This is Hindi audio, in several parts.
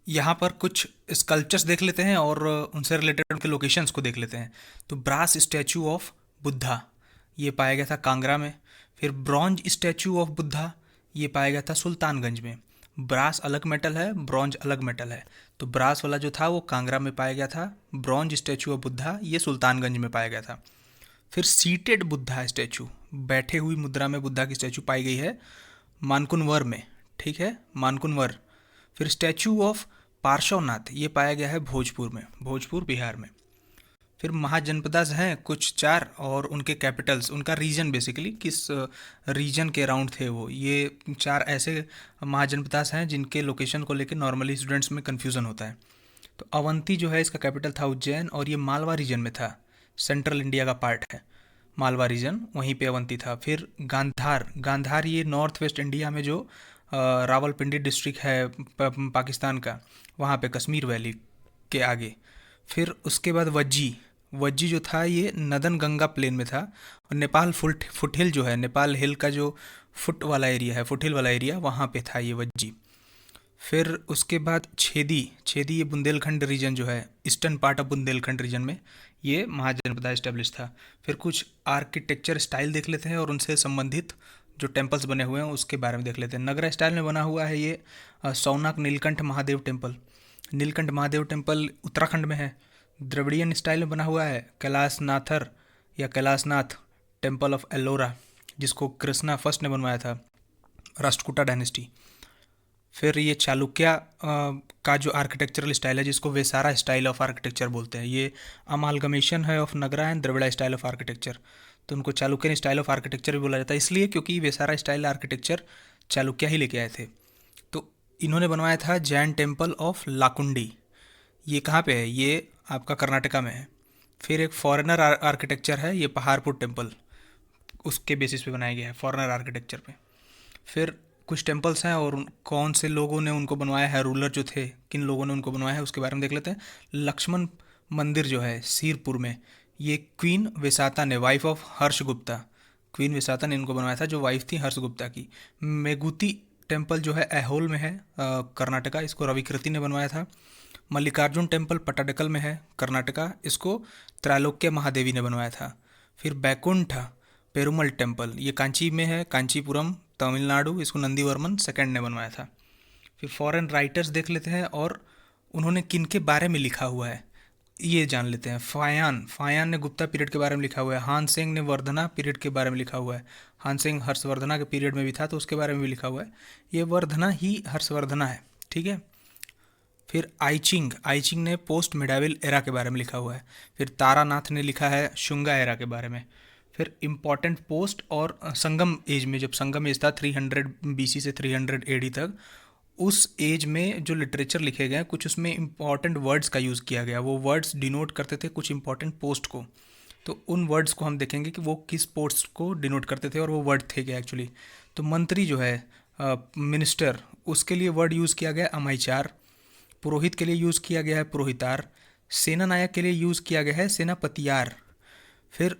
यहाँ पर कुछ स्कल्पचर्स देख लेते हैं और उनसे रिलेटेड उनके लोकेशंस को देख लेते हैं। तो ब्रास स्टैचू ऑफ बुद्धा, ये पाया गया था कांगड़ा में। फिर ब्रॉन्ज स्टैचू ऑफ बुद्धा, ये पाया गया था सुल्तानगंज में। ब्रास अलग मेटल है, ब्रॉन्ज अलग मेटल है। तो ब्रास वाला जो था वो कांगड़ा में पाया गया था, ब्रॉन्ज स्टैचू ऑफ बुद्धा ये सुल्तानगंज में पाया गया था। फिर सीटेड बुद्धा स्टैचू, बैठे हुई मुद्रा में बुद्धा की स्टैचू पाई गई है मानकुनवर में। ठीक है, मानकुनवर। फिर स्टैचू ऑफ पार्श्वनाथ ये पाया गया है भोजपुर में, भोजपुर बिहार में। फिर महाजनपदास हैं कुछ चार, और उनके कैपिटल्स, उनका रीजन बेसिकली किस रीजन के अराउंड थे वो, ये चार ऐसे महाजनपदास हैं जिनके लोकेशन को लेकर नॉर्मली स्टूडेंट्स में कन्फ्यूज़न होता है। तो अवंती जो है इसका कैपिटल था उज्जैन, और ये मालवा रीजन में था, सेंट्रल इंडिया का पार्ट है मालवा रीजन, वहीं पे अवंती था। फिर गांधार, गांधार ये नॉर्थ वेस्ट इंडिया में जो रावलपिंडी डिस्ट्रिक्ट है पाकिस्तान का, वहाँ पे कश्मीर वैली के आगे। फिर उसके बाद वज्जी, वज्जी जो था ये नदन गंगा प्लेन में था, और नेपाल फुट हिल जो है, नेपाल हिल का जो फुट वाला एरिया है, फुट हिल वाला एरिया, वहाँ पे था ये वज्जी। फिर उसके बाद छेदी, छेदी ये बुंदेलखंड रीजन जो है, eastern part of Bundelkhand region में ये महाजनपदा इस्टेब्लिश था। फिर कुछ आर्किटेक्चर स्टाइल देख लेते हैं और उनसे संबंधित जो टेम्पल्स बने हुए हैं उसके बारे में देख लेते हैं। नगरा स्टाइल में बना हुआ है ये सोमनाथ नीलकंठ महादेव टेम्पल, नीलकंठ महादेव टेम्पल उत्तराखंड में है। द्रविड़ियन स्टाइल में बना हुआ है कैलाशनाथर या कैलाशनाथ टेम्पल ऑफ एलोरा, जिसको कृष्णा फर्स्ट ने बनवाया था, राष्ट्रकूटा डायनेस्टी। फिर ये चालुक्य का जो आर्किटेक्चरल स्टाइल है, जिसको वेसारा स्टाइल ऑफ आर्किटेक्चर बोलते हैं, ये अमालगमेशन है of Nagara and Dravida style of architecture. तो उनको चालुक्यन स्टाइल ऑफ आर्किटेक्चर भी बोला जाता है, इसलिए क्योंकि वेसारा स्टाइल आर्किटेक्चर चालुक्य ही लेके आए थे। तो इन्होंने बनवाया था जैन टेम्पल ऑफ लाकुंडी, ये कहाँ पे है, ये आपका कर्नाटका में है। फिर एक फॉरेनर आर्किटेक्चर है, ये पहाड़पुर टेम्पल, उसके बेसिस पे बनाया गया है फॉरेनर आर्किटेक्चर पे। फिर कुछ टेम्पल्स हैं और कौन से लोगों ने उनको बनवाया है, रूलर जो थे, किन लोगों ने उनको बनवाया है उसके बारे में देख लेते हैं। लक्ष्मण मंदिर जो है सीरपुर में, ये क्वीन विसाता ने, wife of Harsh Gupta, queen Visata ने इनको बनवाया था, जो वाइफ थी हर्ष गुप्ता की। मेगुती टेम्पल जो है ऐहोल में है कर्नाटका, इसको रविकृति ने बनवाया था। मल्लिकार्जुन टेम्पल पट्टाडकल में है कर्नाटका, इसको त्रैलोक्य महादेवी ने बनवाया था। फिर बैकुंठ पेरुमल टेम्पल, ये कांची में है, कांचीपुरम तमिलनाडु, इसको नंदीवर्मन सेकंड ने बनवाया था। फिर फॉरेन राइटर्स देख लेते हैं और उन्होंने किन के बारे में लिखा हुआ है ये जान लेते हैं। फायान, फायान ने गुप्ता पीरियड के बारे में लिखा हुआ है। हान सेंग ने वर्धना पीरियड के बारे में लिखा हुआ है। हान सेंग हर्षवर्धना के पीरियड में भी था तो उसके बारे में भी लिखा हुआ है। ये वर्धना ही हर्षवर्धना है, ठीक है। फिर आइचिंग, आइचिंग ने पोस्ट मिडाविल एरा के बारे में लिखा हुआ है। फिर तारानाथ ने लिखा है शुंगा एरा के बारे में। फिर इम्पॉर्टेंट पोस्ट और संगम एज में, जब संगम एज था 300 बीसी से 300 एडी तक, उस एज में जो लिटरेचर लिखे गए कुछ उसमें इम्पॉर्टेंट वर्ड्स का यूज़ किया गया, वो वर्ड्स डिनोट करते थे कुछ इम्पॉर्टेंट पोस्ट को। तो उन वर्ड्स को हम देखेंगे कि वो किस पोस्ट को डिनोट करते थे और वो वर्ड थे क्या एक्चुअली। तो मंत्री जो है, मिनिस्टर, उसके लिए वर्ड यूज़ किया गया अमाइचार। पुरोहित के लिए यूज़ किया गया है पुरोहितार। सेना नायक के लिए यूज़ किया गया है सेनापतियार। फिर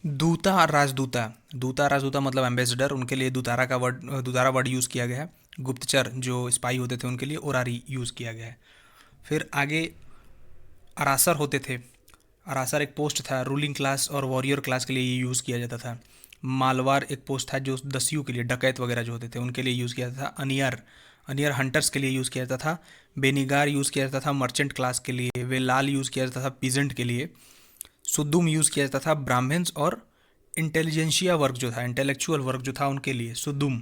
दूता और राजदूता, दूता राजदूता मतलब एम्बेसडर, उनके लिए दूतारा का वर्ड, दूतारा वर्ड यूज़ किया गया है। गुप्तचर जो स्पाई होते थे उनके लिए ओरारी यूज़ किया गया है। फिर आगे अरासर होते थे, अरासर एक पोस्ट था, रूलिंग क्लास और वॉरियर क्लास के लिए ये यूज़ किया जाता था। मालवार एक पोस्ट था जो दस्यु के लिए, डकैत वगैरह जो होते थे उनके लिए यूज़ किया जाता था। अनियर, अनियर हंटर्स के लिए यूज़ किया जाता था। बेनिगार यूज़ किया जाता था मर्चेंट क्लास के लिए। वेलाल यूज़ किया जाता था पीजेंट के लिए। सुद्दुम यूज़ किया जाता था ब्राह्मण्स और इंटेलिजेंशिया वर्ग जो था, इंटेलेक्चुअल वर्ग जो था उनके लिए सुद्दुम।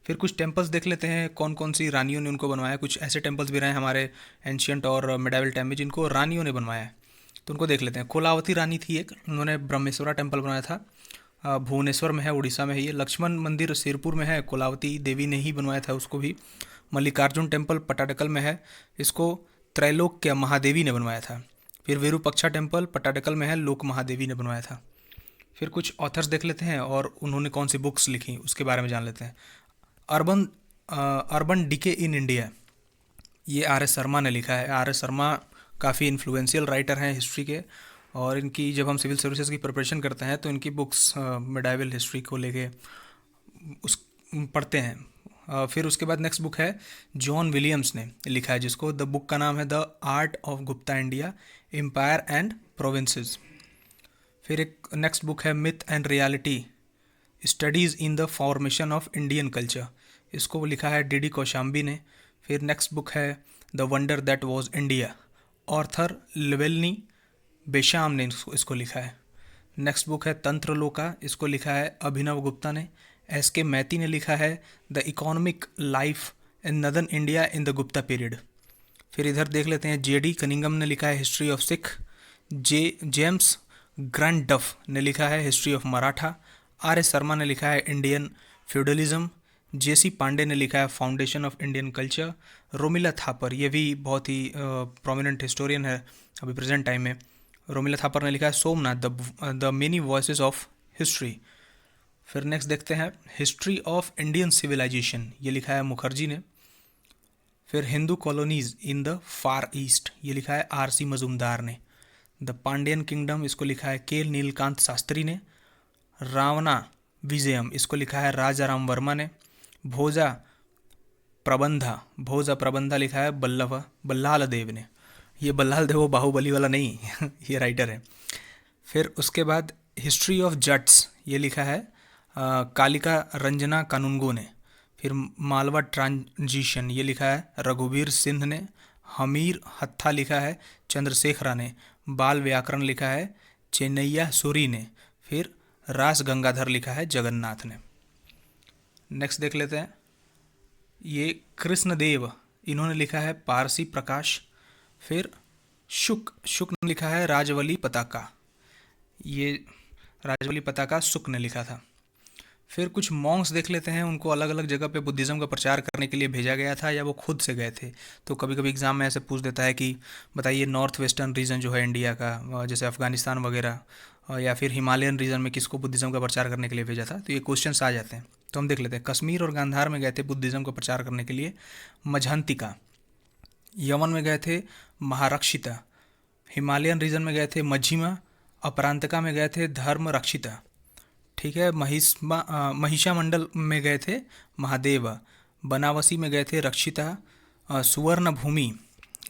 फिर कुछ टेम्पल्स देख लेते हैं कौन कौन सी रानियों ने उनको बनवाया। कुछ ऐसे टेम्पल्स भी रहे हैं हमारे एंशियंट और मिडाइवल टाइम में जिनको रानियों ने बनवाया है, तो उनको देख लेते हैं। कोलावती रानी थी एक, उन्होंने ब्रह्मेश्वरा टेम्पल बनाया था, भुवनेश्वर में है, उड़ीसा में है ये। लक्ष्मण मंदिर सिरपुर में है, कोलावती देवी ने ही बनवाया था उसको भी। मल्लिकार्जुन टेम्पल पट्टाडकल में है, इसको त्रैलोक्य महादेवी ने बनवाया था। फिर विरूपक्षा टेम्पल पट्टाडकल में है, लोक महादेवी ने बनवाया था। फिर कुछ ऑथर्स देख लेते हैं और उन्होंने कौन सी बुक्स लिखी उसके बारे में जान लेते हैं। Urban urban decay in India, ये आर एस शर्मा ने लिखा है। आर एस शर्मा काफ़ी इन्फ्लुएंशियल राइटर हैं हिस्ट्री के, और इनकी जब हम सिविल सर्विसेज की प्रिपरेशन करते हैं तो इनकी बुक्स मिडाइवल हिस्ट्री को लेके उस पढ़ते हैं, फिर उसके बाद नेक्स्ट बुक है जॉन विलियम्स ने लिखा है, जिसको द बुक का नाम है the art of Gupta India empire and provinces. फिर एक नेक्स्ट बुक है myth and reality studies in the formation of Indian culture, इसको लिखा है डी डी कौशाम्बी ने। फिर नेक्स्ट बुक है the wonder that was India, Arthur Llewellyn Basham ने इसको लिखा है। नेक्स्ट बुक है तंत्रलोका, इसको लिखा है अभिनव गुप्ता ने। एस के मैती ने लिखा है the economic life in northern India in the Gupta period. फिर इधर देख लेते हैं जे डी कनिंगम ने लिखा है history of Sikh. James grand डफ ने लिखा है history of Maratha. Are S Sharma ने लिखा है इंडियन फ्यूडलिज्म। जे सी पांडे ने लिखा है foundation of Indian culture. Romila Thapar, ये भी बहुत ही प्रोमिनेंट हिस्टोरियन है अभी प्रेजेंट टाइम में। रोमिला थापर ने लिखा है Somnath the many voices of history. फिर नेक्स्ट देखते हैं हिस्ट्री ऑफ इंडियन सिविलाइजेशन, ये लिखा है मुखर्जी ने। फिर Hindu colonies in the far east, ये लिखा है आर सी मजूमदार ने। द पांड्यन किंगडम, इसको लिखा है के नीलकांत शास्त्री ने। रावणा विजयम, इसको लिखा है राजा राम वर्मा ने। भोजा प्रबंधा लिखा है बल्लाल देव ने। ये बल्लाल देव वो बाहुबली वाला नहीं ये राइटर है। फिर उसके बाद हिस्ट्री ऑफ जट्स, ये लिखा है कालिका रंजना कानूनगो ने। फिर मालवा ट्रांजिशन, ये लिखा है रघुवीर सिंह ने। हमीर हत्था लिखा है चंद्रशेखरा ने। बाल व्याकरण लिखा है चेन्नैया सूरी ने। फिर रास गंगाधर लिखा है जगन्नाथ ने। नेक्स्ट देख लेते हैं, ये कृष्णदेव, इन्होंने लिखा है पारसी प्रकाश। फिर शुक ने लिखा है राजवली पताका, ये राजवली पताका शुक ने लिखा था। फिर कुछ मॉन्क्स देख लेते हैं, उनको अलग अलग जगह पे बुद्धिज़्म का प्रचार करने के लिए भेजा गया था या वो खुद से गए थे। तो कभी कभी एग्ज़ाम में ऐसे पूछ देता है कि बताइए नॉर्थ वेस्टर्न रीजन जो है इंडिया का, जैसे अफगानिस्तान वगैरह, या फिर हिमालयन रीजन में किसको बुद्धिज़्म का प्रचार करने के लिए भेजा था, तो ये क्वेश्चंस आ जाते हैं। तो हम देख लेते हैं, कश्मीर और गांधार में गए थे बुद्धिज़्म का प्रचार करने के लिए मझंतिका। यमन में गए थे महारक्षिता। हिमालयन रीजन में गए थे मझिमा। अपरांतिका में गए थे धर्म रक्षिता। ठीक है, महिषा मंडल में गए थे महादेव। बनावसी में गए थे रक्षिता। सुवर्ण भूमि,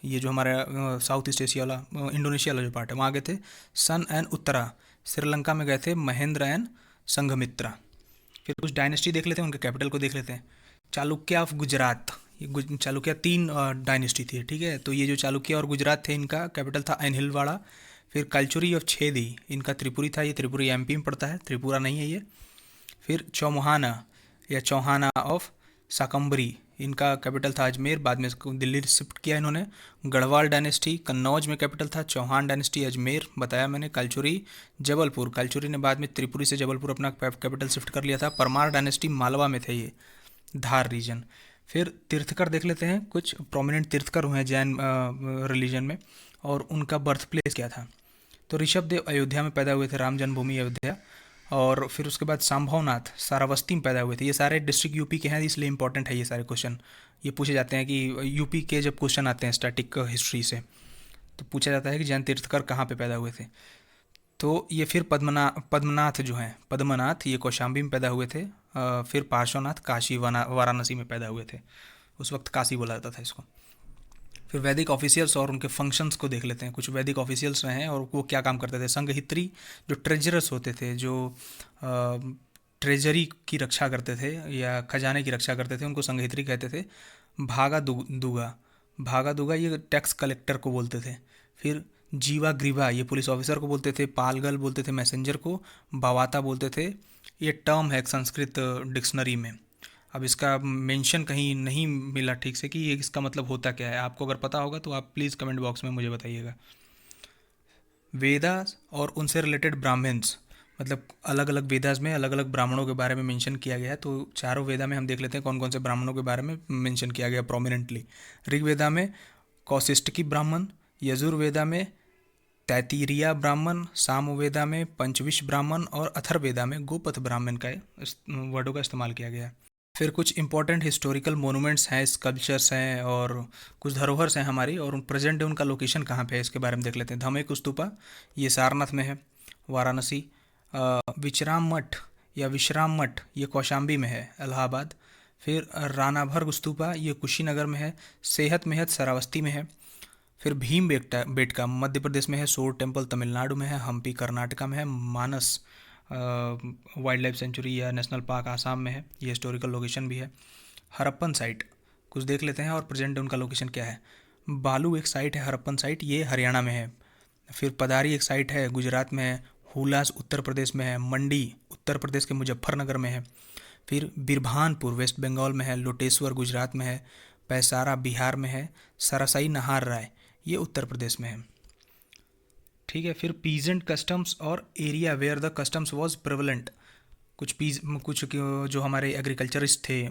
ये जो हमारा साउथ ईस्ट एशिया वाला इंडोनेशिया वाला जो पार्ट है, वहाँ गए थे सन एंड उत्तरा। श्रीलंका में गए थे महेंद्र एंड संघमित्रा। फिर कुछ डायनेस्टी देख लेते हैं, उनके कैपिटल को देख लेते हैं। चालुक्य ऑफ गुजरात, ये चालुक्य 3 डायनेस्टी थी, ठीक है। तो ये जो चालुक्य और गुजरात थे, इनका कैपिटल था एनहिलवाड़ा। फिर कल्चुरी ऑफ छेदी, इनका त्रिपुरी था, ये त्रिपुरी एमपी में पड़ता है, त्रिपुरा नहीं है ये। फिर चौमुहाना या चौहाना ऑफ साकम्बरी, इनका कैपिटल था अजमेर, बाद में इसको दिल्ली शिफ्ट किया इन्होंने। गढ़वाल डायनेस्टी कन्नौज में कैपिटल था। चौहान डायनेस्टी अजमेर बताया मैंने। कल्चुरी जबलपुर, कल्चुरी ने बाद में त्रिपुरी से जबलपुर अपना कैपिटल शिफ्ट कर लिया था। परमार डायनेस्टी मालवा में थे, ये धार रीजन। फिर तीर्थकर देख लेते हैं, कुछ प्रोमिनेंट तीर्थकर हुए हैं जैन रिलीजन में, और उनका बर्थ प्लेस क्या था। तो ऋषभ देव अयोध्या में पैदा हुए थे, राम जन्मभूमि अयोध्या। और फिर उसके बाद संभवनाथ सारावस्ती में पैदा हुए थे। ये सारे डिस्ट्रिक्ट यूपी के हैं, इसलिए इंपॉर्टेंट है ये सारे क्वेश्चन। ये पूछे जाते हैं कि यूपी के जब क्वेश्चन आते हैं स्टैटिक हिस्ट्री से, तो पूछा जाता है कि जैन तीर्थकर कहाँ पे पैदा हुए थे। तो ये फिर पद्मनाथ जो हैं, पद्मनाथ ये कौशाम्बी में पैदा हुए थे। फिर पार्श्वनाथ काशी वाराणसी में पैदा हुए थे, उस वक्त काशी बोला जाता था इसको। फिर वैदिक ऑफिशियल्स और उनके फंक्शंस को देख लेते हैं। कुछ वैदिक ऑफिशियल्स रहे हैं और वो क्या काम करते थे। संघहित्री जो ट्रेजरर्स होते थे, जो ट्रेजरी की रक्षा करते थे या खजाने की रक्षा करते थे, उनको संघहित्री कहते थे। भागा दुगा ये टैक्स कलेक्टर को बोलते थे। फिर जीवा ग्रीवा ये पुलिस ऑफिसर को बोलते थे। पालगल बोलते थे मैसेंजर को। बावाता बोलते थे। ये टर्म है एक संस्कृत डिक्शनरी में, अब इसका मेंशन कहीं नहीं मिला ठीक से कि ये इसका मतलब होता क्या है। आपको अगर पता होगा तो आप प्लीज़ कमेंट बॉक्स में मुझे बताइएगा। वेदास और उनसे रिलेटेड ब्राह्मण्स, मतलब अलग अलग वेदास में अलग अलग ब्राह्मणों के बारे में मेंशन किया गया है। तो चारों वेदा में हम देख लेते हैं कौन कौन से ब्राह्मणों के बारे में मेंशन किया गया प्रोमिनेंटली। ऋग्वेदा में कौशिष्टकी ब्राह्मण, यजुर्वेदा में तैतीरिया ब्राह्मण, सामवेदा में पंचविश ब्राह्मण और अथर्ववेदा में गोपथ ब्राह्मण का वर्डों का इस्तेमाल किया गया है। फिर कुछ इंपॉर्टेंट हिस्टोरिकल मोनूमेंट्स हैं, स्कल्पचर्स हैं और कुछ धरोहर्स हैं हमारी, और प्रेजेंट डे उनका लोकेशन कहाँ पे है इसके बारे में देख लेते हैं। धमेक स्तूपा ये सारनाथ में है, वाराणसी। विश्राम मठ या विश्राम मठ ये कौशाम्बी में है, इलाहाबाद। फिर रानाभर स्तूपा, ये कुशीनगर में है। सेहत मेहत श्रावस्ती में है। फिर भीम बेटका बेटका मध्य प्रदेश में है। सोर टेम्पल तमिलनाडु में है। हम्पी कर्नाटका में है। मानस वाइल्ड लाइफ सेंचुरी या नेशनल पार्क आसाम में है, ये हिस्टोरिकल लोकेशन भी है। हरप्पन साइट कुछ देख लेते हैं और प्रेजेंट उनका लोकेशन क्या है। बालू एक साइट है, हरप्पन साइट, ये हरियाणा में है। फिर पदारी एक साइट है, गुजरात में है। हुलास उत्तर प्रदेश में है। मंडी उत्तर प्रदेश के मुजफ्फरनगर में है। फिर बिरभानपुर वेस्ट बंगाल में है। लोटेश्वर गुजरात में है। पैसारा बिहार में है। सरसाई नहार राय ये उत्तर प्रदेश में है। ठीक है। फिर पीजेंट कस्टम्स और area where the customs was prevalent, कुछ जो हमारे एग्रीकल्चरिस्ट थे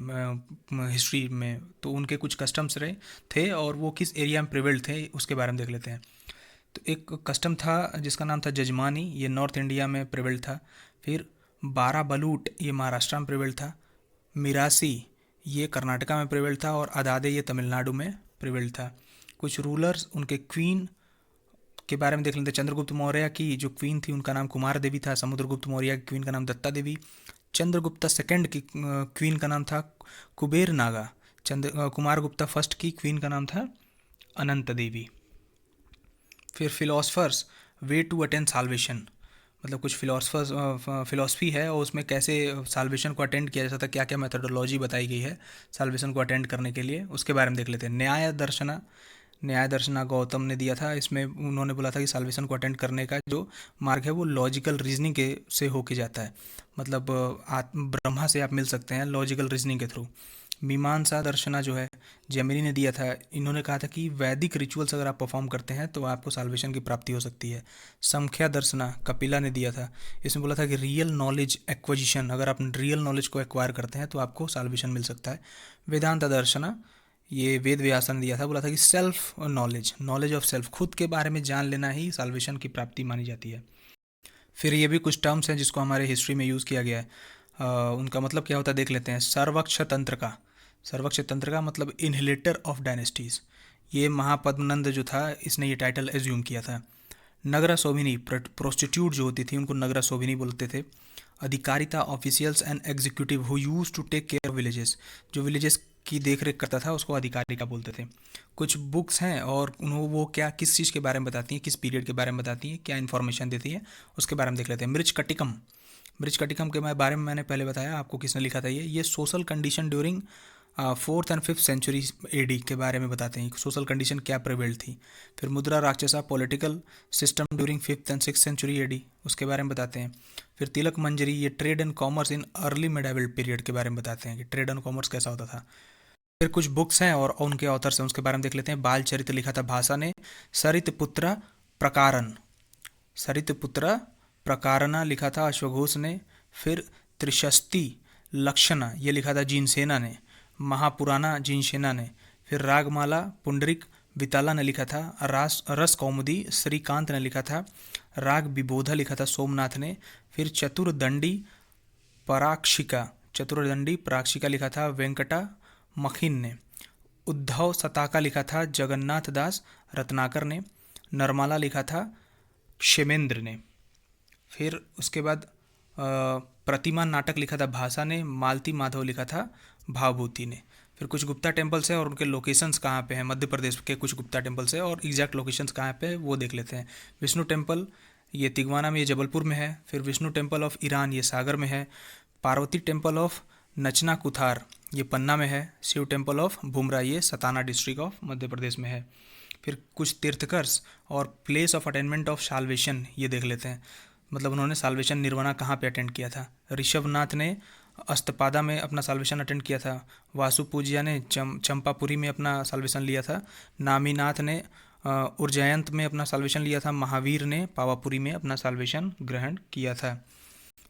हिस्ट्री में, तो उनके कुछ कस्टम्स रहे थे और वो किस एरिया में प्रिवेल्ड थे उसके बारे में देख लेते हैं। तो एक कस्टम था जिसका नाम था जजमानी, ये नॉर्थ इंडिया में प्रिवेल्ड था। फिर बारा बलूट ये महाराष्ट्र में प्रिवेल्ड था। मिरासी ये कर्नाटका में प्रिवेल्ड था और अदादे ये तमिलनाडु में प्रिवेल्ड था। कुछ रूलर्स उनके क्वीन के बारे में देख लेते हैं। चंद्रगुप्त मौर्य की जो क्वीन थी उनका नाम कुमार देवी था। समुद्रगुप्त मौर्य की क्वीन का नाम दत्ता देवी। चंद्रगुप्ता सेकंड की क्वीन का नाम था कुबेर नागा। कुमार गुप्ता फर्स्ट की क्वीन का नाम था अनंत देवी। फिर philosophers way to attend salvation, मतलब कुछ फिलोसफी है और उसमें कैसे साल्वेशन को अटेंड किया जा सकता है, क्या क्या मेथडोलॉजी बताई गई है साल्वेशन को अटेंड करने के लिए, उसके बारे में देख लेते हैं। न्याय दर्शना गौतम ने दिया था। इसमें उन्होंने बोला था कि साल्वेशन को अटेंड करने का जो मार्ग है वो लॉजिकल रीजनिंग के से होके जाता है, मतलब ब्रह्मा से आप मिल सकते हैं लॉजिकल रीजनिंग के थ्रू। मीमांसा दर्शना जो है जेमिनी ने दिया था। इन्होंने कहा था कि वैदिक रिचुअल्स अगर आप परफॉर्म करते हैं तो आपको साल्वेशन की प्राप्ति हो सकती है। संख्या दर्शना कपिला ने दिया था। इसमें बोला था कि रियल नॉलेज एक्विजिशन, अगर आप रियल नॉलेज को एक्वायर करते हैं तो आपको साल्वेशन मिल सकता है। वेदांत दर्शना ये वेद व्यास ने दिया था। बोला था कि सेल्फ नॉलेज ऑफ सेल्फ, खुद के बारे में जान लेना ही साल्वेशन की प्राप्ति मानी जाती है। फिर ये भी कुछ टर्म्स हैं जिसको हमारे हिस्ट्री में यूज़ किया गया है। उनका मतलब क्या होता है देख लेते हैं। सर्वक्ष तंत्र का मतलब इनहेलेटर ऑफ डायनेस्टीज, ये महापद्मनंद जो था इसने ये टाइटल एज्यूम किया था। नगरा शोभिनी प्रोस्टिट्यूट जो होती थी उनको नगरा शोभिनी बोलते थे। अधिकारिता officials and executive who use to take care of villages, जो विलेजेस की देख रेख करता था उसको अधिकारिका बोलते थे। कुछ बुक्स हैं और उन्होंने वो क्या किस चीज़ के बारे में बताती हैं, किस पीरियड के बारे में बताती हैं, क्या इन्फॉर्मेशन देती है उसके बारे में देख लेते हैं। मृच कटिकम के बारे में मैंने पहले बताया आपको, किसने लिखा था ये social condition during 4th and 5th century AD के बारे में बताते हैं, सोशल कंडीशन क्या प्रिवेल थी। फिर Mudra Rakshasa political system during 5th and 6th century AD, उसके बारे में बताते हैं। फिर तिलक मंजरी ये trade and commerce in early medieval period के बारे में बताते हैं कि ट्रेड एंड कॉमर्स कैसा होता था। फिर कुछ बुक्स हैं और उनके ऑथर्स हैं उसके बारे में देख लेते हैं। बाल चरित्र लिखा था भाषा ने। सरितपुत्र प्रकारन सरितपुत्र प्रकारना लिखा था अश्वघोष ने। फिर त्रिशस्ति लक्षणा ये लिखा था जीनसेना ने। महापुराना जीनसेना ने। फिर रागमाला पुंडरिक विताला ने लिखा था। रस कौमुदी श्रीकांत ने लिखा था। राग विबोधा लिखा था सोमनाथ ने। फिर चतुर्दंडी पराक्षिका लिखा था वेंकटा मखिन ने। उद्धव सताका लिखा था जगन्नाथ दास रत्नाकर ने। नरमाला लिखा था क्षेमेंद्र ने। फिर उसके बाद प्रतिमा नाटक लिखा था भाषा ने। मालती माधव लिखा था भावभूति ने। फिर कुछ गुप्ता टेम्पल्स है और उनके लोकेशंस कहाँ पे हैं, मध्य प्रदेश के कुछ गुप्ता टेम्पल्स है और एग्जैक्ट लोकेशंस कहाँ पे है वो देख लेते हैं। विष्णु टेम्पल ये तिगवाना में, ये जबलपुर में है। फिर विष्णु टेम्पल ऑफ ईरान ये सागर में है। पार्वती टेम्पल ऑफ नचना कुथार ये पन्ना में है। शिव टेम्पल ऑफ भूमरा ये सताना डिस्ट्रिक्ट ऑफ मध्य प्रदेश में है। फिर कुछ तीर्थकर्स और place of attainment of solvation ये देख लेते हैं, मतलब उन्होंने साल्वेशन निर्वाणा कहाँ पे अटेंड किया था। ऋषभनाथ ने अस्तपादा में अपना साल्वेशन अटेंड किया था। वासु पूजिया ने चंपापुरी में अपना साल्वेशन लिया था। नामीनाथ ने उज्जैन में अपना साल्वेशन लिया था। महावीर ने पावापुरी में अपना साल्वेशन ग्रहण किया था।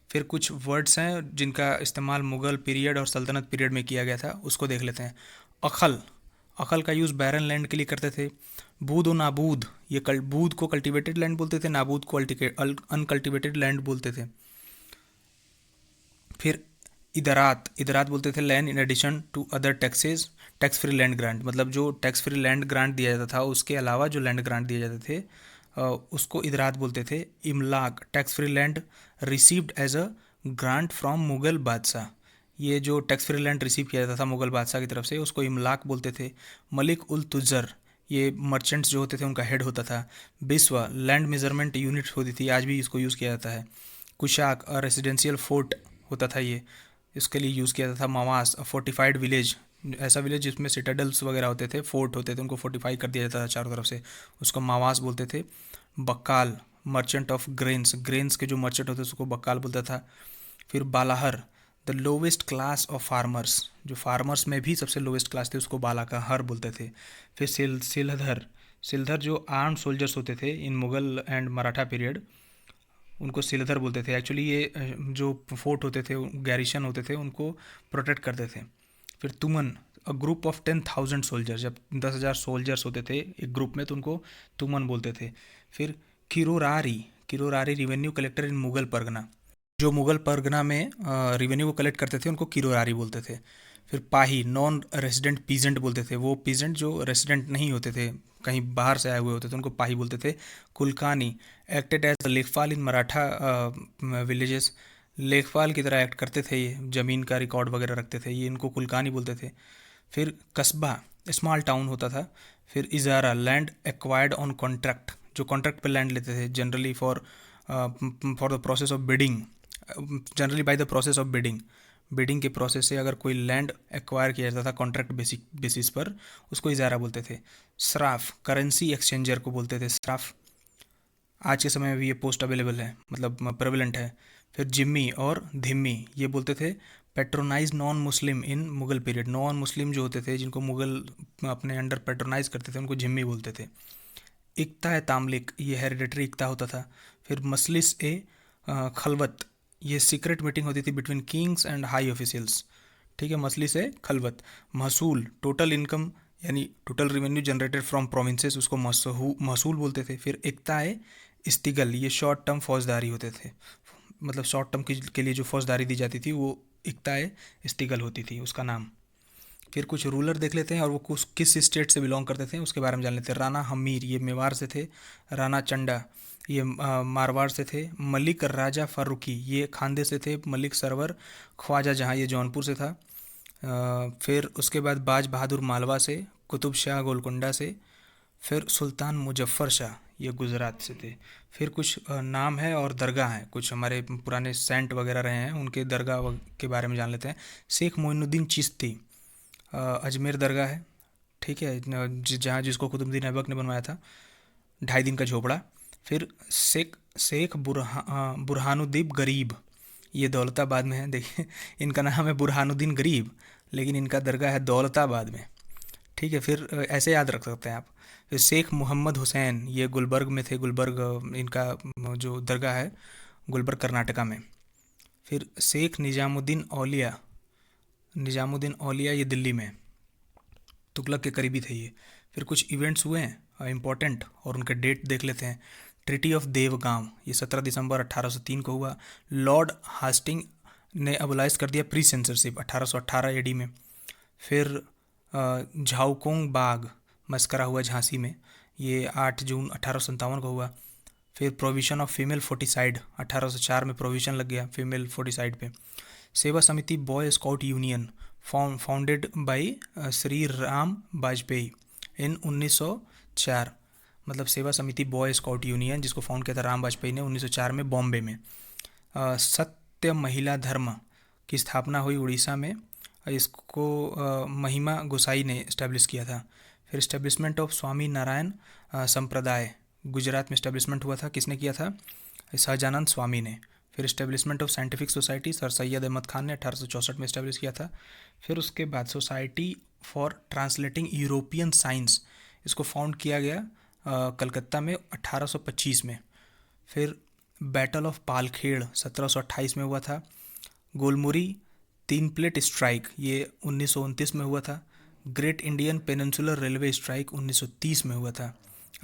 फिर कुछ वर्ड्स हैं जिनका इस्तेमाल मुगल पीरियड और सल्तनत पीरियड में किया गया था, उसको देख लेते हैं। अखल का यूज़ बैरन लैंड के लिए करते थे। बूद और नाबूद ये बूद को कल्टिवेटेड लैंड बोलते थे, नाबूद को अनकल्टिवेटेड लैंड बोलते थे। फिर इदरात बोलते थे land in addition to other taxes, tax free land grant, मतलब जो टैक्स फ्री लैंड ग्रांट दिया जाता था उसके अलावा जो लैंड ग्रांट दिए जाते थे उसको इदरात बोलते थे। इमलाक tax free land received as a grant from Mughal badshah, ये जो टैक्स फ्री लैंड रिसीव किया जाता था मुग़ल बादशाह की तरफ से, उसको इमलाक बोलते थे। मलिक उल तुज़र, ये मर्चेंट्स जो होते थे उनका हेड होता था। बिस्वा, लैंड मेजरमेंट यूनिट होती थी, आज भी इसको यूज़ किया जाता है। कुशाक, रेसिडेंशियल फोर्ट होता था ये, इसके लिए यूज़ किया जाता था। मवास, फोर्टिफाइड विलेज, ऐसा विलेज जिसमें सिटाडल्स वगैरह होते थे, फोर्ट होते थे, उनको फोर्टिफाई कर दिया जाता था चारों तरफ से, उसको मावास बोलते थे। Bakkal, merchant of grains, grains के जो मर्चेंट होते थे उसको बक्काल बोलता था। फिर balahar, the lowest class of farmers, जो फार्मर्स में भी सबसे लोवेस्ट क्लास थे उसको बालाहर बोलते थे। फिर सिलधर, सिलधर जो आर्म्ड सोल्जर्स होते थे इन मुग़ल एंड मराठा पीरियड, उनको सिलधर बोलते थे। एक्चुअली ये जो फोर्ट होते थे, गैरिशन होते थे, उनको प्रोटेक्ट करते थे। फिर तुमन, अ ग्रुप ऑफ 10,000 सोल्जर्स, जब 10,000 सोल्जर्स होते थे एक ग्रुप में तो उनको तुमन बोलते थे। फिर किरोरारी, किरोरारी रिवेन्यू कलेक्टर इन मुग़ल परगना, जो मुग़ल परगना में रिवेन्यू को कलेक्ट करते थे उनको किरोरारी बोलते थे। फिर पाही, नॉन रेजिडेंट पीजेंट बोलते थे, वो पीजेंट जो रेजिडेंट नहीं होते थे, कहीं बाहर से आए हुए होते थे, उनको पाही बोलते थे। कुलकानी, एक्टेड एज लेखपाल इन मराठा विलेजेस, लेखपाल की तरह एक्ट करते थे, ये ज़मीन का रिकॉर्ड वगैरह रखते थे, ये इनको कुलकानी बोलते थे। फिर कस्बा, स्मॉल टाउन होता था। फिर इजारा, लैंड एक्वायर्ड ऑन कॉन्ट्रैक्ट, जो कॉन्ट्रैक्ट पे लैंड लेते थे, generally for the process of bidding, generally by the process of bidding, bidding के प्रोसेस से अगर कोई लैंड एक्वायर किया जाता था कॉन्ट्रैक्ट बेसिस पर, उसको इजारा बोलते थे। सराफ, करेंसी एक्सचेंजर को बोलते थे सराफ, आज के समय में भी ये पोस्ट अवेलेबल है, मतलब प्रेवलेंट है। फिर जिम्मी और धिम्मी, ये बोलते थे पेट्रोनाइज नॉन मुस्लिम इन मुग़ल पीरियड, नॉन मुस्लिम जो होते थे जिनको मुग़ल अपने अंडर पेट्रोनाइज करते थे उनको जिम्मी बोलते थे। इक्ता है तामलिक, ये हेरिडेटरी इक्ता होता था। फिर मसलिस ए खलवत, ये सीक्रेट मीटिंग होती थी between Kings and high officials, ठीक है। मसलिस ए खलवत। महसूल, टोटल इनकम यानी total revenue generated from provinces, उसको महसूल बोलते थे। फिर इक्ता है इस्तिगल, ये शॉर्ट टर्म फौजदारी होते थे, मतलब शॉर्ट टर्म के लिए जो फौजदारी दी जाती थी वो इक्ता है इस्तिगल होती थी उसका नाम। फिर कुछ रूलर देख लेते हैं और वो किस स्टेट से बिलोंग करते थे उसके बारे में जान लेते हैं। राणा हमीर, ये मेवाड़ से थे। राणा चंडा, ये मारवाड़ से थे। मलिक राजा फारूकी, ये खानदे से थे। मलिक सरवर ख्वाजा जहाँ, ये जौनपुर से था। फिर उसके बाद बाज बहादुर मालवा से। कुतुब शाह गोलकुंडा से। फिर सुल्तान मुजफ्फ़र शाह, ये गुजरात से थे। फिर कुछ नाम है और दरगाह हैं, कुछ हमारे पुराने सेंट वगैरह रहे हैं उनके दरगाह के बारे में जान लेते हैं। शेख मोइनुद्दीन चिश्ती, अजमेर दरगाह है, ठीक है, जहाँ जिसको कुतुबुद्दीन ऐबक ने बनवाया था, 2.5 दिन का झोपड़ा। फिर शेख शेख बुरहानुद्दीन गरीब, ये दौलताबाद में है, देखिए इनका नाम है बुरहानुद्दीन गरीब, लेकिन इनका दरगाह है दौलताबाद में, ठीक है। फिर ऐसे याद रख सकते हैं आप। फिर शेख मोहम्मद हुसैन, ये गुलबर्ग में थे, गुलबर्ग इनका जो दरगाह है गुलबर्ग कर्नाटका में। फिर शेख निजामुद्दीन औलिया, निजामुद्दीन औलिया ये दिल्ली में, तुगलक के करीबी थे ये। फिर कुछ इवेंट्स हुए हैं इम्पोर्टेंट और उनके डेट देख लेते हैं। ट्रिटी ऑफ देवगांव, ये 17 दिसंबर 1803 को हुआ। लॉर्ड हास्टिंग ने अबलाइज कर दिया प्री सेंसरशिप 1818 एडी में। फिर झाओकोंग बाग मस्करा हुआ झांसी में, ये 8 जून 1857 को हुआ। फिर प्रोविज़न ऑफ फीमेल फोर्टिसाइड 1804 में प्रोविज़न लग गया फीमेल फोर्टिसाइड पे। Seva Samiti boy scout union founded by Shri Ram Vajpayee in 1904, मतलब Seva Samiti boy scout union जिसको फाउंड किया था राम वाजपेयी ने 1904 में बॉम्बे में। सत्य महिला धर्म की स्थापना हुई उड़ीसा में, इसको महिमा गोसाई ने इस्टेब्लिश किया था। फिर इस्टेब्लिशमेंट ऑफ स्वामी नारायण संप्रदाय गुजरात में इस्टेब्लिशमेंट हुआ था, किसने किया था? सहजानंद स्वामी ने। फिर establishment of scientific society sir Syed Ahmed Khan ने 1864 में इस्टेब्लिश किया था। फिर उसके बाद society for translating European science, इसको फाउंड किया गया कलकत्ता में 1825 में। फिर बैटल ऑफ पालखेड़ 1728 में हुआ था। गोलमुरी 3 प्लेट स्ट्राइक ये 1929 में हुआ था। Great Indian peninsular railway strike 1930 में हुआ था।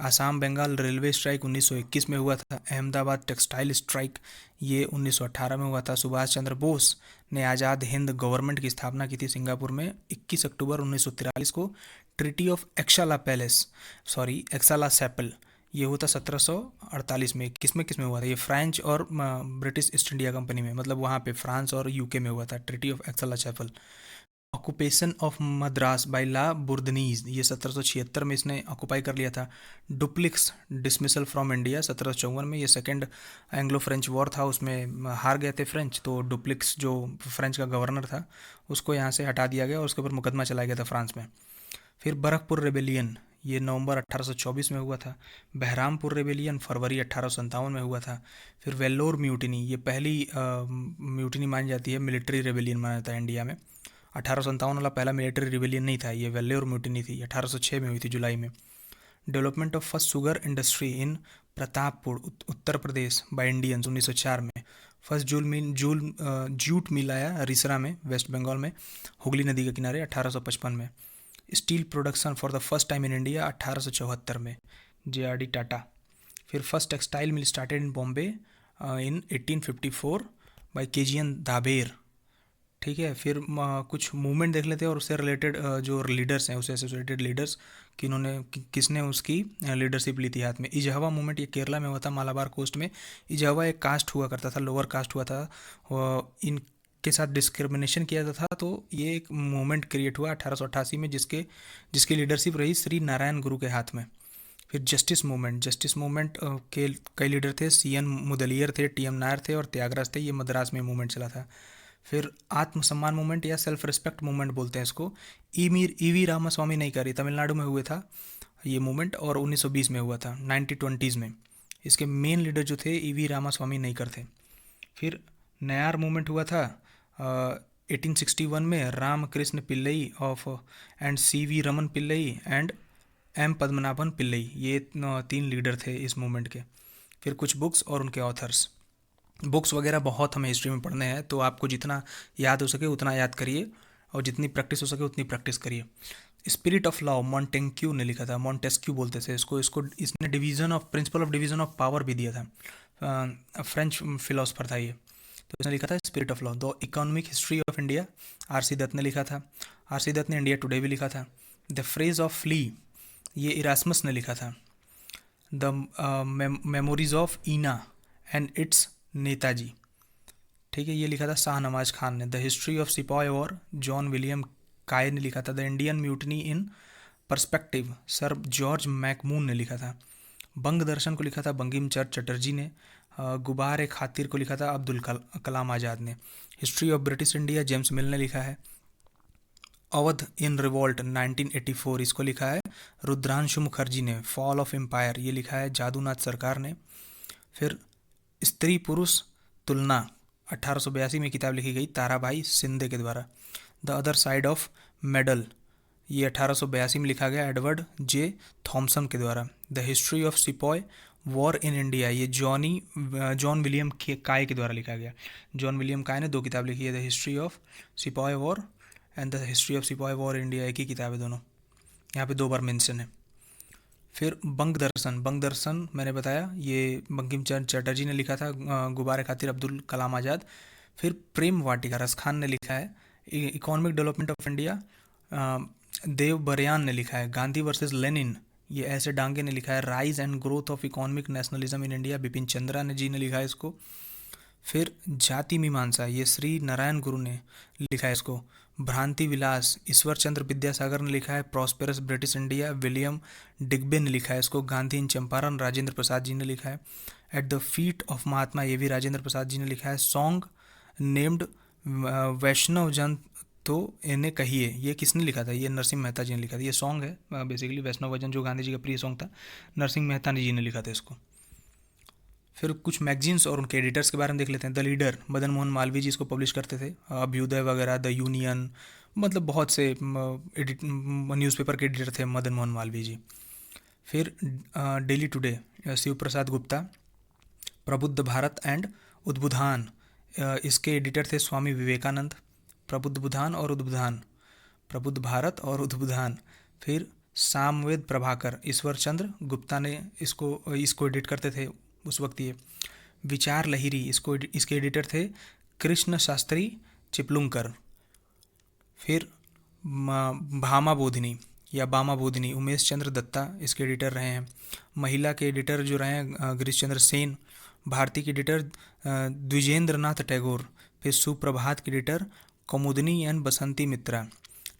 आसाम बंगाल रेलवे स्ट्राइक 1921 में हुआ था। अहमदाबाद टेक्सटाइल स्ट्राइक ये 1918 में हुआ था। सुभाष चंद्र बोस ने आज़ाद हिंद गवर्नमेंट की स्थापना की थी सिंगापुर में 21 अक्टूबर 1943 को। ट्रिटी ऑफ एक्साला पैलेस एक्साला सैपल ये हुआ था 1748 में। किस में हुआ था ये? फ्रेंच और ब्रिटिश ईस्ट इंडिया कंपनी में, मतलब वहाँ पे फ्रांस और यूके में हुआ था, treaty of Aix la Chapelle. Occupation of Madras by La Bourdonnais, ये 1776 में इसने ऑक्यूपाई कर लिया था। डुप्लिक्स डिसमिसल फ्रॉम इंडिया 1754 में, ये सेकंड एंग्लो फ्रेंच वॉर था, उसमें हार गए थे फ्रेंच, तो डुप्लिक्स जो फ्रेंच का गवर्नर था उसको यहाँ से हटा दिया गया और उसके ऊपर मुकदमा चलाया गया था फ्रांस में। फिर बरकपुर रेबेलियन, ये नवंबर 1824 में हुआ था। बहरामपुर रेबेलियन फरवरी 1857 में हुआ था। फिर वेल्लोर म्यूटिनी, ये पहली म्यूटिनी मानी जाती है, मिलिट्री रेबेलियन माना जाता है इंडिया में। 1857 वाला पहला मिलिट्री रिवेलियन नहीं था, ये वेल्लोर म्यूटिनी थी, 1806 में हुई थी जुलाई में। Development of first sugar industry in Pratappur Uttar Pradesh by Indians 1904 में। फर्स्ट जूट मिल आया रिसरा में, वेस्ट बंगाल में, हुगली नदी के किनारे 1855 में। Steel production for the first time in India 1874 में, JRD टाटा। फिर first textile mill started in Bombay in 1854 by KGN Davar. ठीक है, फिर कुछ मूवमेंट देख लेते हैं और उससे रिलेटेड जो लीडर्स हैं, उससे एसोसिएटेड लीडर्स किसने उसकी लीडरशिप ली थी हाथ में। इजहवा मूवमेंट, ये केरला में हुआ था, मालाबार कोस्ट में। इजहवा एक कास्ट हुआ करता था, लोअर कास्ट हुआ था, इनके साथ डिस्क्रिमिनेशन किया जाता था, तो ये एक मूवमेंट क्रिएट हुआ 1888 में, जिसकी लीडरशिप रही श्री नारायण गुरु के हाथ में। फिर जस्टिस मूवमेंट के कई लीडर थे, CN मुदलियर थे, TM नायर थे और त्यागराज थे, ये मद्रास में मूवमेंट चला था। फिर आत्मसम्मान मूवमेंट या सेल्फ रिस्पेक्ट मूवमेंट बोलते हैं इसको, EV रामास्वामी नहीं करी, तमिलनाडु में हुए था ये मूवमेंट, और 1920 में हुआ था, 1920s में। इसके मेन लीडर जो थे EV रामास्वामी नहीं थे। फिर नयार मूवमेंट हुआ था 1861 में, Ramakrishna Pillai of and CV Raman Pillai and M Padmanabhan Pillai, ये 3 लीडर थे इस मूवमेंट के। फिर कुछ बुक्स और उनके ऑथर्स। बुक्स वगैरह बहुत हमें हिस्ट्री में पढ़ने हैं, तो आपको जितना याद हो सके उतना याद करिए और जितनी प्रैक्टिस हो सके उतनी प्रैक्टिस करिए। स्पिरिट ऑफ लॉ मॉन्टेक्यू ने लिखा था, मॉन्टेस्क्यू बोलते थे इसको इसने division of principle of division of power भी दिया था, फ्रेंच फिलोसफर था ये। तो इसने लिखा था spirit of law. The economic history of India, RC Dutt ने लिखा था। RC दत्त ने इंडिया टुडे भी लिखा था। द फ्रेज ऑफ फ्ली, ये इरास्मस ने लिखा था। The memories of INA and its Netaji, ठीक है, ये लिखा था शाहनवाज खान ने। The history of sepoy war, John William Kaye ने लिखा था। The Indian mutiny in perspective, sir George MacMunn ने लिखा था। बंग दर्शन को लिखा था बंकिम चंद्र चटर्जी ने। गुबार ए खातिर को लिखा था अब्दुल कलाम आज़ाद ने। History of British India James मिल ने लिखा है। अवध इन रिवॉल्ट 1984, इसको लिखा है रुद्रांशु मुखर्जी ने। फॉल ऑफ एम्पायर, ये लिखा है जादूनाथ सरकार ने। फिर स्त्री पुरुष तुलना 1882 में किताब लिखी गई ताराबाई सिंधे के द्वारा। The other side of medal, ये 1882 में लिखा गया एडवर्ड J थॉमसन के द्वारा। The history of sepoy war in India, ये जॉन विलियम काय के द्वारा लिखा गया। जॉन विलियम काय ने 2 किताब लिखी है, the history of sepoy war and the history of sepoy war India, एक ही किताब है दोनों, यहाँ पे 2 बार मेंशन है। फिर बंग दर्शन मैंने बताया, ये बंकिम चंद्र चटर्जी ने लिखा था। गुबार खातिर अब्दुल कलाम आज़ाद। फिर प्रेम वाटिका रसखान ने लिखा है। इकोनॉमिक डेवलपमेंट ऑफ इंडिया देव बरयान ने लिखा है। गांधी वर्सेस लेनिन, ये ऐसे डांगे ने लिखा है। Rise and growth of economic nationalism in India, Bipin Chandra ने जी ने लिखा है इसको। फिर जाति मीमांसा, ये श्री नारायण गुरु ने लिखा है इसको। भ्रांति विलास, ईश्वर चंद्र विद्यासागर ने लिखा है। प्रॉस्पेरस ब्रिटिश इंडिया, विलियम डिग्बे ने लिखा है इसको। गांधी इन चंपारण, राजेंद्र प्रसाद जी ने लिखा है। एट द फीट ऑफ महात्मा, ये भी राजेंद्र प्रसाद जी ने लिखा है। सॉन्ग नेम्ड वैष्णव जन तो इन्हें कहिए, ये किसने लिखा था? ये नरसिंह मेहता जी ने लिखा था। ये सॉन्ग है बेसिकली वैष्णव भजन, जो गांधी जी का प्रिय सॉन्ग था, नरसिंह मेहता जी ने लिखा था इसको। फिर कुछ मैगजीन्स और उनके एडिटर्स के बारे में देख लेते हैं। द लीडर मदन मोहन मालवीय जी इसको पब्लिश करते थे। अभ्युदय वगैरह, द यूनियन, मतलब बहुत से न्यूज़पेपर के एडिटर थे मदन मोहन मालवीय जी। फिर डेली टुडे, शिव प्रसाद गुप्ता। प्रबुद्ध भारत एंड उद्बुधान, इसके एडिटर थे स्वामी विवेकानंद। प्रबुद्ध बुधान और उद्बुधान, प्रबुद्ध भारत और उद्बुधान। फिर सामवेद प्रभाकर, ईश्वर चंद्र गुप्ता ने इसको एडिट करते थे उस वक्त। ये विचार लहरी, इसके एडिटर थे कृष्ण शास्त्री चिपलुंकर। फिर भामा बोधिनी, या बामा बोधिनी, उमेश चंद्र दत्ता इसके एडिटर रहे हैं। महिला के एडिटर जो रहे हैं गिरीश चंद्र सेन। भारती के एडिटर द्विजेंद्र नाथ टैगोर। फिर सुप्रभात के editor Kumudini and Basanti Mitra.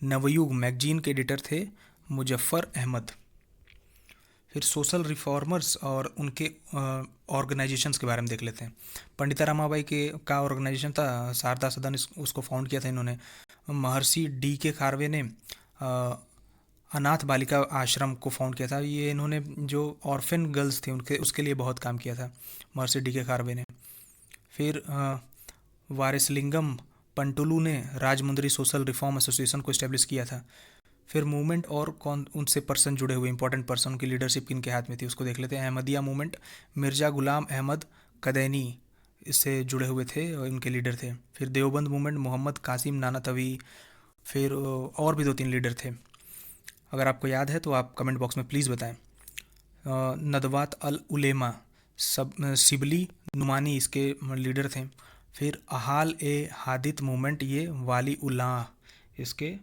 Navayug magazine के एडिटर थे मुजफ्फर अहमद। फिर सोशल रिफॉर्मर्स और उनके ऑर्गेनाइजेशंस के बारे में देख लेते हैं। पंडिता रमाबाई के का ऑर्गेनाइजेशन था शारदा सदन, उसको फाउंड किया था इन्होंने। महर्षि डी के खारवे ने अनाथ बालिका आश्रम को फाउंड किया था। ये इन्होंने जो ऑर्फन गर्ल्स थी उनके उसके लिए बहुत काम किया था महर्षि डी के खारवे ने। फिर वारिसलिंगम पंटुलू ने राजमुंद्री सोशल रिफॉर्म एसोसिएशन को इस्टेब्लिश किया था। फिर मूवमेंट और कौन उनसे पर्सन जुड़े हुए इंपॉर्टेंट पर्सन की लीडरशिप किनके हाथ में थी उसको देख लेते हैं। अहमदिया मूवमेंट, मिर्ज़ा गुलाम अहमद कदैनी इससे जुड़े हुए थे और इनके लीडर थे। फिर देवबंद मूवमेंट, मोहम्मद कासिम नानातवी। फिर और भी 2-3 लीडर थे, अगर आपको याद है तो आप कमेंट बॉक्स में प्लीज़ बताएं। नदवात अल उलेमा, सब शिबली नुमानी इसके लीडर थे। फिर अहाल ए हादित मूवमेंट, ये वाली उल्लाह इसके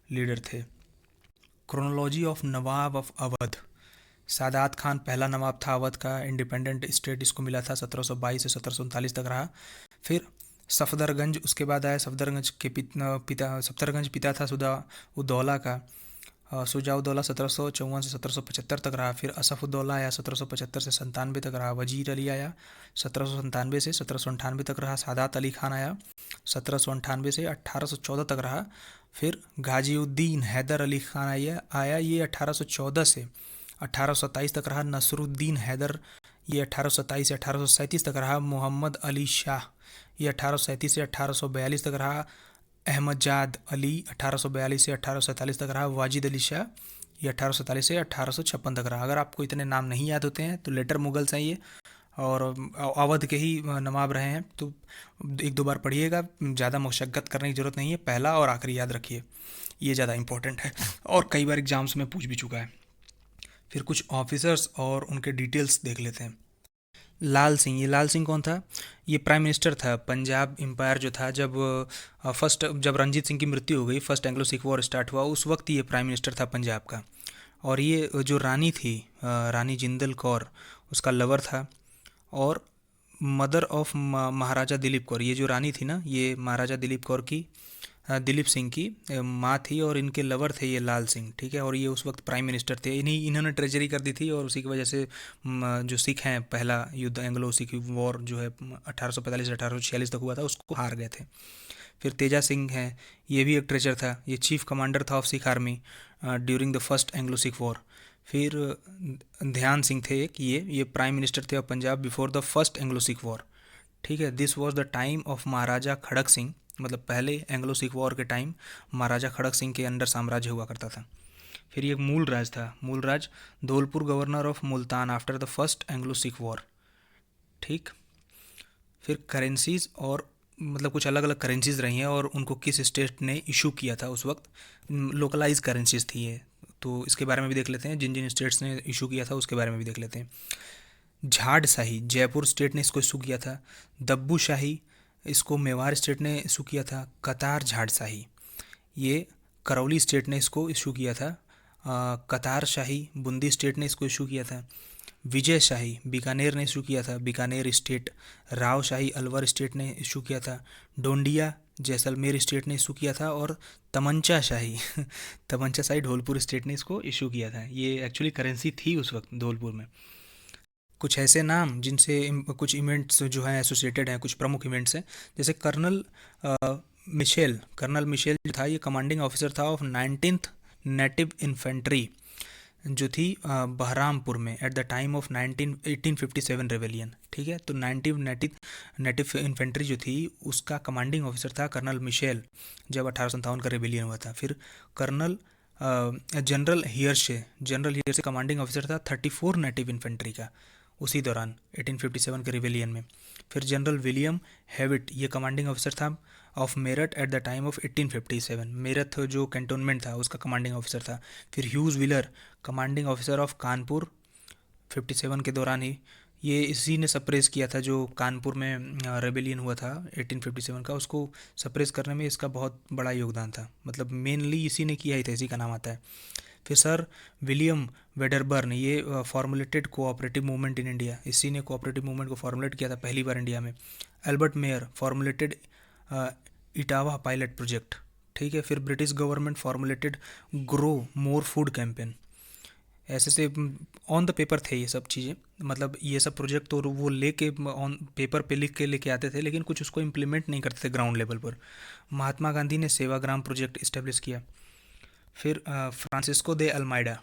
लीडर थे। Chronology of Nawab of Awadh, Sadat Khan पहला नवाब था अवध का, इंडिपेंडेंट स्टेट इसको मिला था 1722 से 1739 तक रहा। फिर सफदरगंज उसके बाद आया, सफदरगंज के पिता सफदरगंज पिता था उदौला का। शुजाउद्दौला 1754 से 1775 तक रहा। फिर असफउद्दौला आया 1775 से 97 तक रहा। वजीर अली आया 1797 से 1798 तक रहा। सादात अली खान आया 1798 से 1814 तक रहा। फिर गाजीउद्दीन हैदर अली खान आया ये 1814 से 1827 तक रहा। नसरुद्दीन हैदर ये 1827 से 1837 तक रहा। मोहम्मद अली शाह ये 1837 से 1842 तक रहा। अहमदजाद अली 1842 से 1847 तक रहा। वाजिद अली शाह ये 1847 से 1856 तक रहा। अगर आपको इतने नाम नहीं याद होते हैं तो लेटर मुगल्स हैं ये, और अवध के ही नवाब रहे हैं, तो 1-2 बार पढ़िएगा, ज़्यादा मशक्क़त करने की ज़रूरत नहीं है। पहला और आखिरी याद रखिए, ये ज़्यादा इंपॉर्टेंट है और कई बार एग्जाम्स में पूछ भी चुका है। फिर कुछ ऑफिसर्स और उनके डिटेल्स देख लेते हैं। लाल सिंह, ये लाल सिंह कौन था? ये प्राइम मिनिस्टर था पंजाब एम्पायर जो था, जब रंजीत सिंह की मृत्यु हो गई, first Anglo Sikh war start हुआ, उस वक्त ये प्राइम मिनिस्टर था पंजाब का। और ये जो रानी थी रानी जिंदल कौर, उसका लवर था। और मदर ऑफ महाराजा दिलीप कौर, ये जो रानी थी ना, ये महाराजा दिलीप कौर की दिलीप सिंह की माँ थी, और इनके लवर थे ये लाल सिंह, ठीक है। और ये उस वक्त प्राइम मिनिस्टर थे। इन्होंने ट्रेजरी कर दी थी, और उसी की वजह से जो सिख हैं, पहला युद्ध एंग्लो सिख वॉर जो है 1845 से 1846 तक हुआ था, उसको हार गए थे। फिर तेजा सिंह है, ये भी एक ट्रेजर था, ये चीफ कमांडर था of Sikh army during the first Anglo Sikh war. फिर ध्यान सिंह थे एक, ये प्राइम मिनिस्टर थे of Punjab before the first Anglo Sikh war, ठीक है। This was the time of Maharaja Kharak Singh, मतलब पहले एंग्लो सिख वॉर के टाइम महाराजा खड़क सिंह के अंडर साम्राज्य हुआ करता था। फिर ये मूल राज था, Mul Raj Dholpur governor of Multan after the first Anglo Sikh war, ठीक। फिर करेंसीज, और मतलब कुछ अलग अलग करेंसीज रही हैं, और उनको किस स्टेट ने इशू किया था उस वक्त, लोकलाइज करेंसीज थी ये, तो इसके बारे में भी देख लेते हैं। जिन जिन स्टेट्स ने इशू किया था उसके बारे में भी देख लेते हैं। झाड़ शाही, जयपुर स्टेट ने इसको इशू किया था। दब्बू शाही, इसको मेवाड़ स्टेट ने इशू किया था। कतार झाड़ शाही, ये करौली स्टेट ने इसको इशू किया था। कतार शाही, बूंदी स्टेट ने इसको इशू किया था। विजय शाही, बीकानेर ने इशू किया था, बीकानेर स्टेट। राव शाही, अलवर स्टेट ने इशू किया था। डोंडिया, जैसलमेर स्टेट ने इशू किया था। और तमंचा शाही तमंचा शाही, धौलपुर स्टेट ने इसको इशू किया था। ये एक्चुअली करेंसी थी उस वक्त धौलपुर में। कुछ ऐसे नाम जिनसे कुछ इवेंट्स जो हैं एसोसिएटेड हैं, कुछ प्रमुख इवेंट्स हैं, जैसे कर्नल मिशेल जो था, ये कमांडिंग ऑफिसर था ऑफ 19th नेटिव इन्फेंट्री, जो थी बहरामपुर में at the time of 1857 rebellion, ठीक है। तो नेटिव इन्फेंट्री जो थी, उसका कमांडिंग ऑफिसर था कर्नल मिशेल, जब 1857 का रेवेलियन हुआ था। फिर जनरल हियरशे कमांडिंग ऑफिसर था 34 नेटिव इन्फेंट्री का उसी दौरान 1857 के रिवेलियन में। फिर जनरल विलियम हैविट, ये कमांडिंग ऑफिसर था of Meerut at the time of 1857, Meerut जो कैंटोनमेंट था उसका कमांडिंग ऑफिसर था। फिर huge wheeler, commanding officer of Kanpur 57 के दौरान ही, ये इसी ने सप्रेस किया था जो कानपुर में रेबेलियन हुआ था 1857 का, उसको सप्रेस करने में इसका बहुत बड़ा योगदान था, मतलब मेनली इसी ने किया ही था, इसी का नाम आता है। फिर सर विलियम वेडरबर्न, ये formulated cooperative movement in India, इसी ने कोऑपरेटिव मूवमेंट को फॉर्मुलेट किया था पहली बार इंडिया में। Albert mayor formulated Etawah pilot project, ठीक है। फिर British government formulated grow more food campaign. ऐसे से ऑन द पेपर थे ये सब चीज़ें, मतलब ये सब प्रोजेक्ट तो वो लेके ऑन पेपर पे लिख के लेके आते थे, लेकिन कुछ उसको इम्प्लीमेंट नहीं करते थे ग्राउंड लेवल पर। महात्मा गांधी ने सेवाग्राम प्रोजेक्ट इस्टेब्लिश किया। फिर फ्रांसिस्को दे अल्माइडा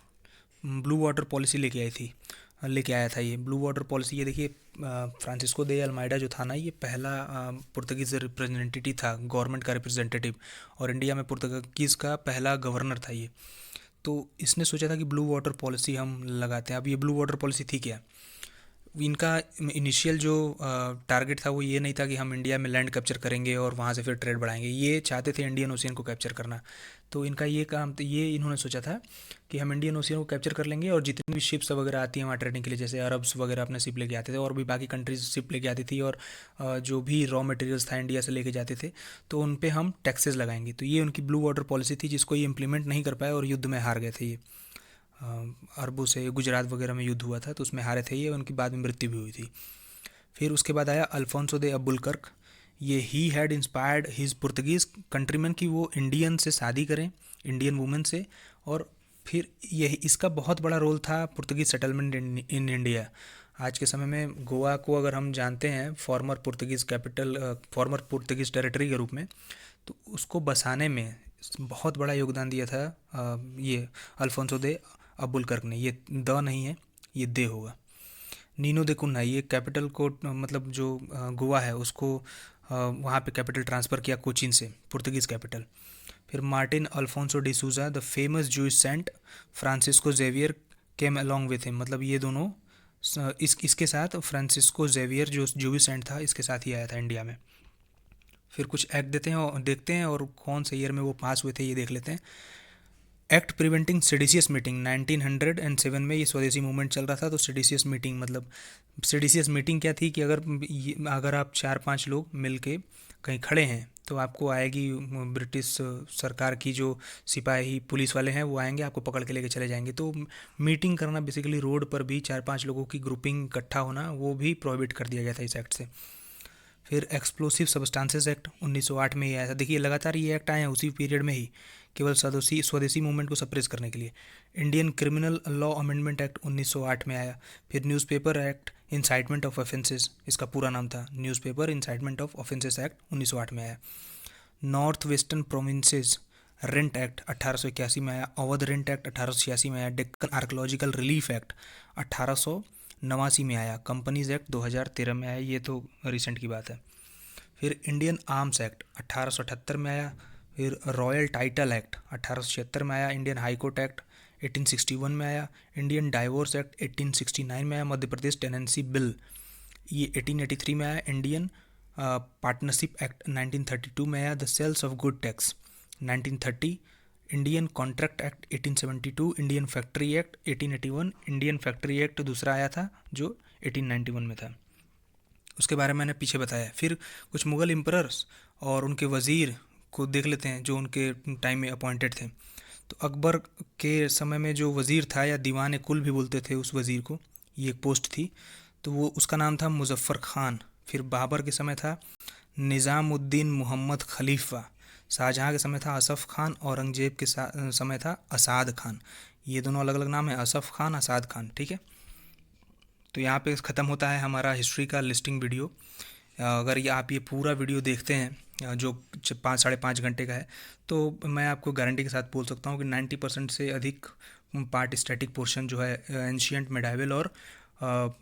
ब्लू वाटर पॉलिसी लेके आया था ये ब्लू वाटर पॉलिसी। ये देखिए, फ्रांसिस्को दे अल्माइडा जो था ना, ये पहला पुर्तगीज रिप्रेजेंटेटिव था, गवर्नमेंट का रिप्रेजेंटेटिव, और इंडिया में पुर्तगीज़ का पहला गवर्नर था ये। तो इसने सोचा था कि ब्लू वाटर पॉलिसी हम लगाते हैं। अब ये ब्लू वाटर पॉलिसी थी क्या? इनका इनिशियल जो टारगेट था वो ये नहीं था कि हम इंडिया में लैंड कैप्चर करेंगे और वहाँ से फिर ट्रेड बढ़ाएंगे, ये चाहते थे इंडियन ओशियन को कैप्चर करना। तो इनका ये काम, तो ये इन्होंने सोचा था कि हम इंडियन ओशियन को कैप्चर कर लेंगे और जितनी भी शिप्स वगैरह आती हैं वहाँ ट्रेडिंग के लिए, जैसे अरब्स वगैरह अपने शिप लेके आते थे और भी बाकी कंट्रीज शिप लेके आती थी, और जो भी रॉ मटेरियल्स था इंडिया से लेके जाते थे, तो उन पे हम टैक्सेस लगाएंगे। तो ये उनकी ब्लू वाटर पॉलिसी थी, जिसको ये इम्प्लीमेंट नहीं कर पाए और युद्ध में हार गए थे ये। अरबों से गुजरात वगैरह में युद्ध हुआ था तो उसमें हारे थे ये, उनकी बाद में मृत्यु भी हुई थी। फिर उसके बाद आया अल्फोंसो दे अबुलकर्क। ये he had inspired his Portuguese countryman कि वो इंडियन से शादी करें, इंडियन वुमेन से। और फिर यही इसका बहुत बड़ा रोल था पुर्तगीज सेटलमेंट इन इंडिया। आज के समय में गोवा को अगर हम जानते हैं farmer Portuguese capital, farmer Portuguese territory के रूप में, तो उसको बसाने में बहुत बड़ा योगदान दिया था ये अल्फोंसो दे अबुलकर्क ने। ये द नहीं है, ये दे होगा। नीनो दे कुन्हा, ये कैपिटल को मतलब जो गोवा है उसको वहाँ पे कैपिटल ट्रांसफ़र किया कोचीन से, पुर्तगीज़ कैपिटल। फिर Martin Alfonso D'Souza the famous Jewish saint Francisco Xavier came along with him, मतलब ये दोनों इसके साथ फ्रांसिस्को जेवियर जो जूइश सेंट था इसके साथ ही आया था इंडिया में। फिर कुछ एक्ट देखते हैं और कौन से ईयर में वो पास हुए थे ये देख लेते हैं। एक्ट प्रिवेंटिंग सेडिशियस मीटिंग 1907 में ये स्वदेशी मूवमेंट चल रहा था। तो सेडिशियस मीटिंग मतलब, सेडिशियस मीटिंग क्या थी कि अगर आप 4-5 लोग मिल के कहीं खड़े हैं तो आपको आएगी ब्रिटिश सरकार की जो सिपाही पुलिस वाले हैं, वो आएंगे आपको पकड़ के लेके चले जाएंगे। तो मीटिंग करना बेसिकली रोड पर भी 4-5 लोगों की ग्रुपिंग इकट्ठा होना, वो भी प्रोहिबिट कर दिया गया था इस एक्ट से। फिर एक्सप्लोसिव सब्सटेंसेस एक्ट 1908 में ही आया था। देखिए लगातार ये एक्ट आए हैं उसी पीरियड में ही, केवल स्वदेशी स्वदेशी मूवमेंट को सप्रेस करने के लिए। Indian criminal law amendment act 1908 में आया। फिर newspaper act incitement of offences, इसका पूरा नाम था newspaper incitement of offences act 1908 में आया। North western provinces rent act 1881 में आया। अवध रेंट एक्ट 1886 में आया। डेक्कन आर्कोलॉजिकल रिलीफ एक्ट 1889 में आया। कंपनीज एक्ट 2013 में आया, ये तो रिसेंट की बात है। फिर इंडियन आर्म्स एक्ट 1878 में आया। फिर रॉयल टाइटल एक्ट 1876 में आया। इंडियन हाई कोर्ट एक्ट 1861 में आया। इंडियन डाइवोर्स एक्ट 1869 में आया। मध्य प्रदेश टेनेंसी बिल ये 1883 में आया। इंडियन पार्टनरशिप एक्ट 1932 में आया। The sales of good tax 1930। Indian contract act 1872। Indian factory act 1881। Indian factory act दूसरा आया था जो 1891 में था, उसके बारे में मैंने पीछे बताया। फिर कुछ मुग़ल एम्परर्स और उनके वज़ीर को देख लेते हैं जो उनके टाइम में अपॉइंटेड थे। तो अकबर के समय में जो वज़ीर था, या दीवान कुल भी बोलते थे उस वज़ीर को, ये एक पोस्ट थी, तो वो उसका नाम था मुज़फ़्फ़र खान। फिर बाबर के समय था निज़ामुद्दीन मोहम्मद खलीफा। शाहजहाँ के समय था असफ़ खान। औरंगज़ेब के समय था असाद खान। ये दोनों अलग अलग नाम है, असफ़ खान, असाद खान, ठीक है। तो यहाँ पे ख़त्म होता है हमारा हिस्ट्री का लिस्टिंग वीडियो। अगर ये आप ये पूरा वीडियो देखते हैं जो 5-5.5 घंटे का है, तो मैं आपको गारंटी के साथ बोल सकता हूँ कि 90% से अधिक पार्ट स्टैटिक पोर्शन जो है एंशियंट, मेडाइवल और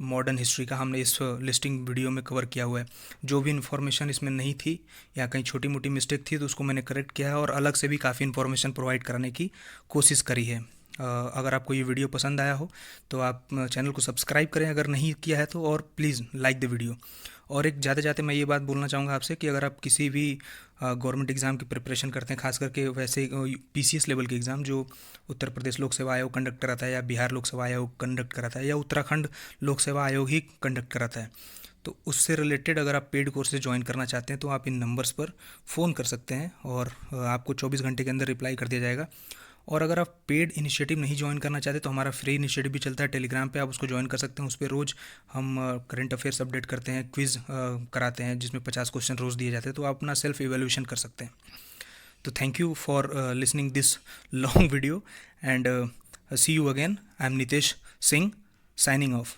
मॉडर्न हिस्ट्री का हमने इस लिस्टिंग वीडियो में कवर किया हुआ है। जो भी इन्फॉर्मेशन इसमें नहीं थी या कहीं छोटी मोटी मिस्टेक थी तो उसको मैंने करेक्ट किया है और अलग से भी काफ़ी इन्फॉर्मेशन प्रोवाइड कराने की कोशिश करी है। अगर आपको ये वीडियो पसंद आया हो तो आप चैनल को सब्सक्राइब करें अगर नहीं किया है तो, और प्लीज़ लाइक द वीडियो। और एक जाते जाते मैं ये बात बोलना चाहूँगा आपसे कि अगर आप किसी भी गवर्नमेंट एग्ज़ाम की प्रिपरेशन करते हैं, खास करके वैसे पीसीएस लेवल के एग्ज़ाम जो उत्तर प्रदेश लोक सेवा आयोग कंडक्ट कराता है, या बिहार लोक सेवा आयोग कंडक्ट कराता है, या उत्तराखंड लोक सेवा आयोग ही कंडक्ट कराता है, तो उससे रिलेटेड अगर आप पेड कोर्सेज ज्वाइन करना चाहते हैं तो आप इन नंबर्स पर फ़ोन कर सकते हैं और आपको 24 घंटे के अंदर रिप्लाई कर दिया जाएगा। और अगर आप पेड इनिशिएटिव नहीं ज्वाइन करना चाहते तो हमारा फ्री इनिशिएटिव भी चलता है टेलीग्राम पे, आप उसको ज्वाइन कर सकते हैं। उस पर रोज़ हम करंट अफेयर्स अपडेट करते हैं, क्विज़ कराते हैं जिसमें 50 क्वेश्चन रोज़ दिए जाते हैं, तो आप अपना सेल्फ इवेल्यूशन कर सकते हैं। तो thank you for listening this long video and see you again. I am Nitesh Singh signing of.